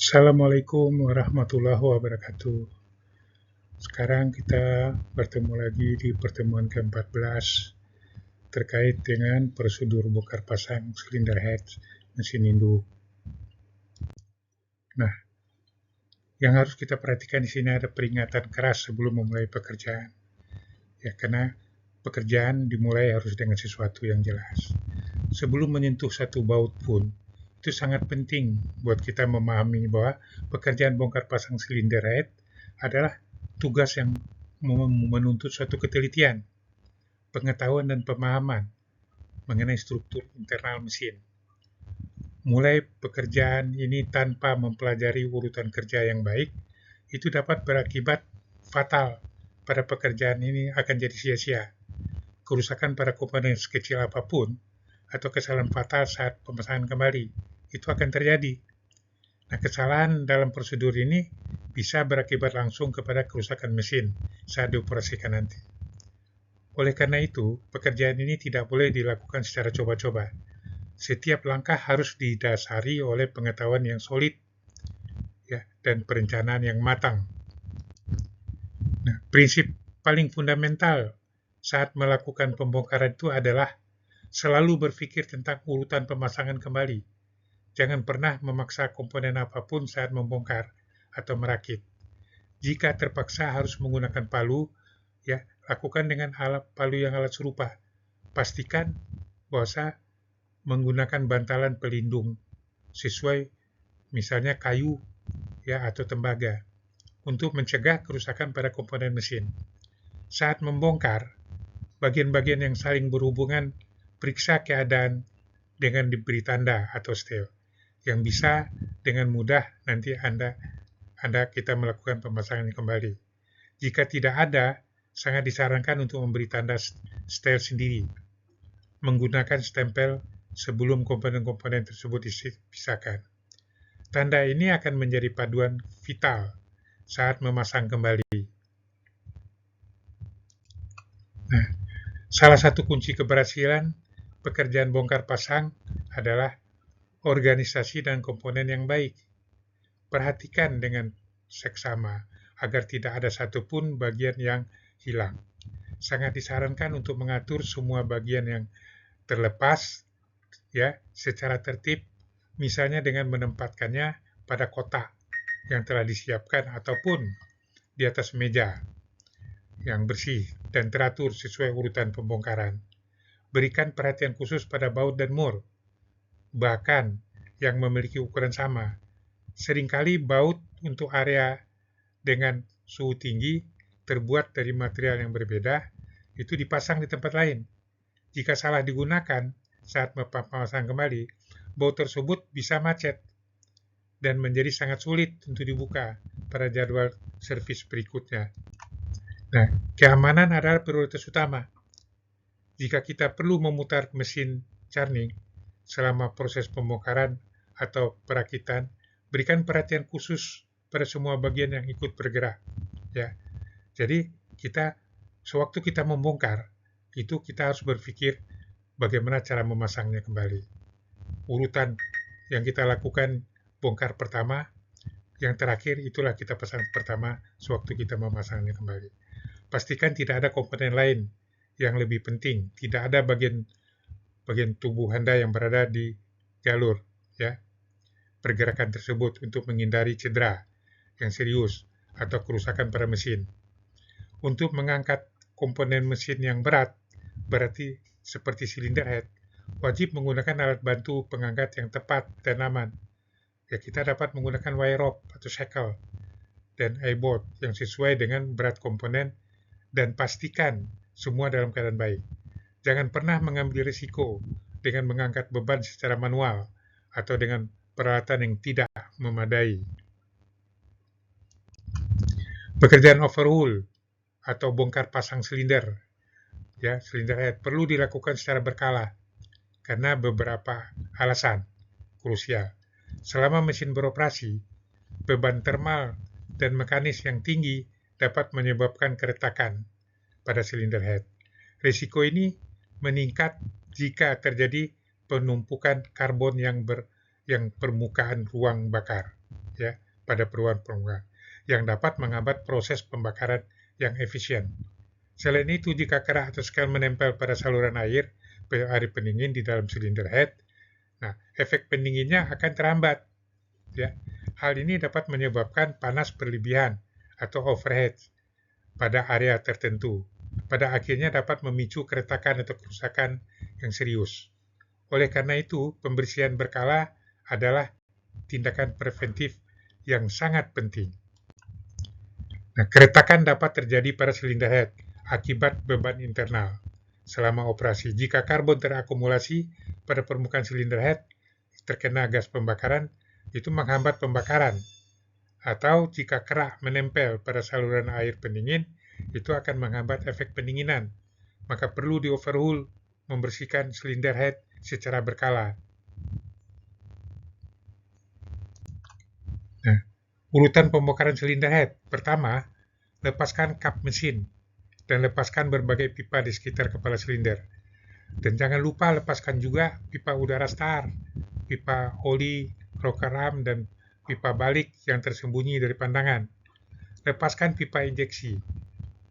Assalamualaikum warahmatullahi wabarakatuh. Sekarang kita bertemu lagi di pertemuan ke-14 terkait dengan prosedur bongkar pasang silinder head mesin induk. Nah, yang harus kita perhatikan di sini ada peringatan keras sebelum memulai pekerjaan. Ya, karena pekerjaan dimulai harus dengan sesuatu yang jelas. Sebelum menyentuh satu baut pun, itu sangat penting buat kita memahami bahwa pekerjaan bongkar pasang silinder head adalah tugas yang menuntut suatu ketelitian, pengetahuan dan pemahaman mengenai struktur internal mesin. Mulai pekerjaan ini tanpa mempelajari urutan kerja yang baik, itu dapat berakibat fatal. Pada pekerjaan ini akan jadi sia-sia. Kerusakan pada komponen sekecil apapun atau kesalahan fatal saat pemasangan kembali, itu akan terjadi. Nah, kesalahan dalam prosedur ini bisa berakibat langsung kepada kerusakan mesin saat dioperasikan nanti. Oleh karena itu, pekerjaan ini tidak boleh dilakukan secara coba-coba. Setiap langkah harus didasari oleh pengetahuan yang solid ya, dan perencanaan yang matang. Nah, prinsip paling fundamental saat melakukan pembongkaran itu adalah selalu berpikir tentang urutan pemasangan kembali. Jangan pernah memaksa komponen apapun saat membongkar atau merakit. Jika terpaksa harus menggunakan palu, ya lakukan dengan palu yang alat serupa. Pastikan bahwa menggunakan bantalan pelindung sesuai misalnya kayu ya atau tembaga untuk mencegah kerusakan pada komponen mesin. Saat membongkar, bagian-bagian yang saling berhubungan periksa keadaan dengan diberi tanda atau stel yang bisa dengan mudah nanti kita melakukan pemasangan kembali. Jika tidak ada, sangat disarankan untuk memberi tanda stel sendiri, menggunakan stempel sebelum komponen-komponen tersebut dipisahkan. Tanda ini akan menjadi paduan vital saat memasang kembali. Nah, salah satu kunci keberhasilan pekerjaan bongkar pasang adalah organisasi dan komponen yang baik. Perhatikan dengan seksama agar tidak ada satupun bagian yang hilang. Sangat disarankan untuk mengatur semua bagian yang terlepas ya secara tertib, misalnya dengan menempatkannya pada kotak yang telah disiapkan ataupun di atas meja yang bersih dan teratur sesuai urutan pembongkaran. Berikan perhatian khusus pada baut dan mur, bahkan yang memiliki ukuran sama. Seringkali baut untuk area dengan suhu tinggi terbuat dari material yang berbeda, itu dipasang di tempat lain. Jika salah digunakan saat memasang kembali, baut tersebut bisa macet dan menjadi sangat sulit untuk dibuka pada jadwal servis berikutnya. Nah, keamanan adalah prioritas utama. Jika kita perlu memutar mesin charning selama proses pembongkaran atau perakitan, berikan perhatian khusus pada semua bagian yang ikut bergerak. Ya, jadi sewaktu kita membongkar, itu kita harus berpikir bagaimana cara memasangnya kembali. Urutan yang kita lakukan bongkar pertama, yang terakhir itulah kita pasang pertama sewaktu kita memasangnya kembali. Pastikan tidak ada komponen lain yang lebih penting, tidak ada bagian tubuh Anda yang berada di jalur ya pergerakan tersebut untuk menghindari cedera yang serius atau kerusakan pada mesin. Untuk mengangkat komponen mesin yang berat, berarti seperti silinder head, wajib menggunakan alat bantu pengangkat yang tepat dan aman. Ya, kita dapat menggunakan wire rope atau shackle dan I-bolt yang sesuai dengan berat komponen dan pastikan semua dalam keadaan baik. Jangan pernah mengambil risiko dengan mengangkat beban secara manual atau dengan peralatan yang tidak memadai. Pekerjaan overhaul atau bongkar pasang silinder head perlu dilakukan secara berkala karena beberapa alasan krusial. Selama mesin beroperasi, beban termal dan mekanis yang tinggi dapat menyebabkan keretakan pada silinder head. Risiko ini meningkat jika terjadi penumpukan karbon yang permukaan ruang bakar. ya pada perubahan permukaan yang dapat menghambat proses pembakaran yang efisien. Selain itu, jika kerah atau skel menempel pada saluran air pendingin di dalam silinder head, nah efek pendinginnya akan terhambat. Ya, hal ini dapat menyebabkan panas berlebihan atau overheat pada area tertentu. Pada akhirnya dapat memicu keretakan atau kerusakan yang serius. Oleh karena itu, pembersihan berkala adalah tindakan preventif yang sangat penting. Nah, keretakan dapat terjadi pada silinder head akibat beban internal selama operasi. Jika karbon terakumulasi pada permukaan silinder head terkena gas pembakaran, itu menghambat pembakaran. Atau jika kerah menempel pada saluran air pendingin, itu akan menghambat efek pendinginan. Maka perlu di-overhaul, membersihkan silinder head secara berkala. Nah, urutan pembongkaran silinder head. Pertama, lepaskan kap mesin dan lepaskan berbagai pipa di sekitar kepala silinder. Dan jangan lupa lepaskan juga pipa udara star, pipa oli, rocker arm, dan pipa balik yang tersembunyi dari pandangan. Lepaskan pipa injeksi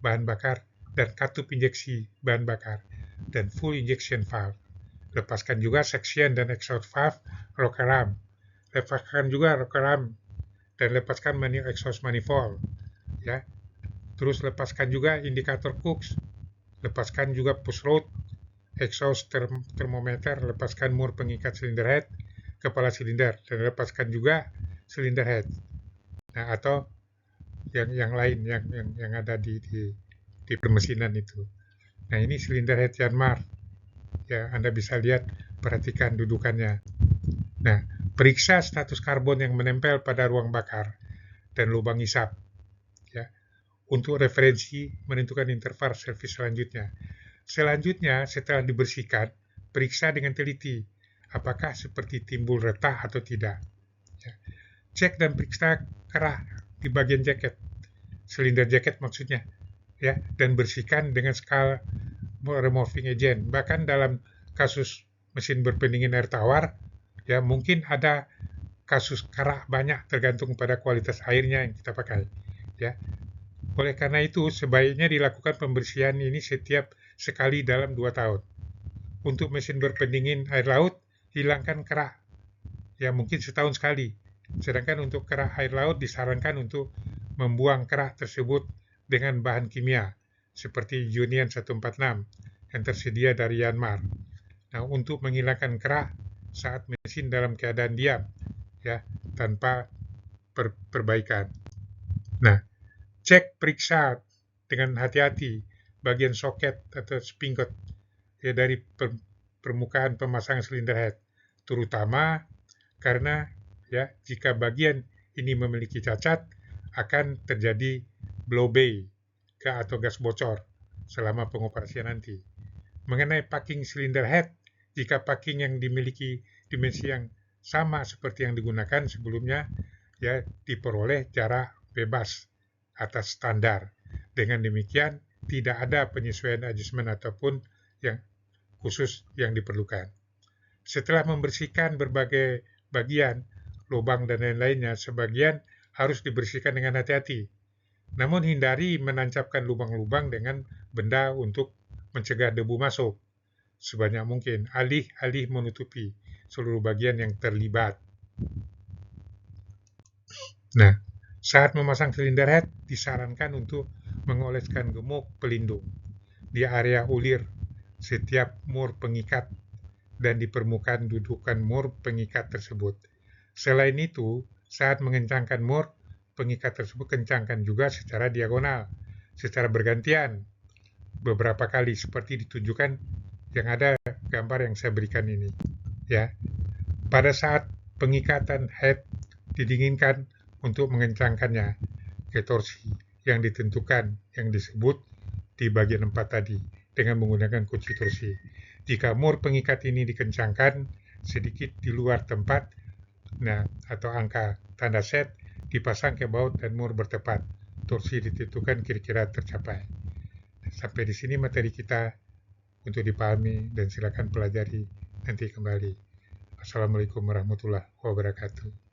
bahan bakar dan katup injeksi bahan bakar dan full injection valve. Lepaskan juga section dan exhaust valve rocker arm. Lepaskan juga rocker arm dan lepaskan exhaust manifold. Ya. Terus lepaskan juga indikator Cooks. Lepaskan juga push rod, exhaust thermometer, lepaskan mur pengikat silinder head, kepala silinder, dan lepaskan juga silinder head. Nah, atau yang lain yang ada di permesinan itu. Nah, ini silinder head Yanmar. Ya, Anda bisa lihat, perhatikan dudukannya. Nah, periksa status karbon yang menempel pada ruang bakar dan lubang isap. Ya, untuk referensi menentukan interval servis selanjutnya. Selanjutnya, setelah dibersihkan, periksa dengan teliti apakah seperti timbul retak atau tidak. Ya. Cek dan periksa kerah di bagian jaket, silinder jaket maksudnya, ya, dan bersihkan dengan skala removing agent. Bahkan dalam kasus mesin berpendingin air tawar, ya mungkin ada kasus kerah banyak tergantung pada kualitas airnya yang kita pakai. Ya. Oleh karena itu, sebaiknya dilakukan pembersihan ini setiap sekali dalam 2 tahun. Untuk mesin berpendingin air laut, hilangkan kerah. Ya, mungkin setahun sekali. Sedangkan untuk kerah air laut disarankan untuk membuang kerah tersebut dengan bahan kimia, seperti Union 146 yang tersedia dari Yanmar. Nah, untuk menghilangkan kerah saat mesin dalam keadaan diam, ya, tanpa perbaikan. Nah, cek periksa dengan hati-hati bagian soket atau spingot ya, dari permukaan pemasang silinder head, terutama karena ya jika bagian ini memiliki cacat akan terjadi blow bay atau gas bocor selama pengoperasian nanti. Mengenai packing silinder head, jika packing yang dimiliki dimensi yang sama seperti yang digunakan sebelumnya, ya diperoleh jarak bebas atas standar. Dengan demikian, tidak ada penyesuaian adjustment ataupun yang khusus yang diperlukan. Setelah membersihkan berbagai bagian, lubang dan lain-lainnya, sebagian harus dibersihkan dengan hati-hati. Namun hindari menancapkan lubang-lubang dengan benda untuk mencegah debu masuk. Sebanyak mungkin, alih-alih menutupi seluruh bagian yang terlibat. Nah, saat memasang silinder head, disarankan untuk mengoleskan gemuk pelindung di area ulir setiap mur pengikat dan di permukaan dudukan mur pengikat tersebut. Selain itu, saat mengencangkan mur pengikat tersebut, kencangkan juga secara diagonal, secara bergantian, beberapa kali seperti ditunjukkan yang ada gambar yang saya berikan ini. Ya, pada saat pengikatan head didinginkan untuk mengencangkannya ke torsi yang ditentukan yang disebut di bagian 4 tadi dengan menggunakan kunci torsi. Jika mur pengikat ini dikencangkan sedikit di luar tempat, nah atau angka tanda set, dipasang ke baut dan mur bertepat. Torsi ditentukan kira-kira tercapai. Sampai di sini materi kita untuk dipahami dan silakan pelajari nanti kembali. Assalamualaikum warahmatullahi wabarakatuh.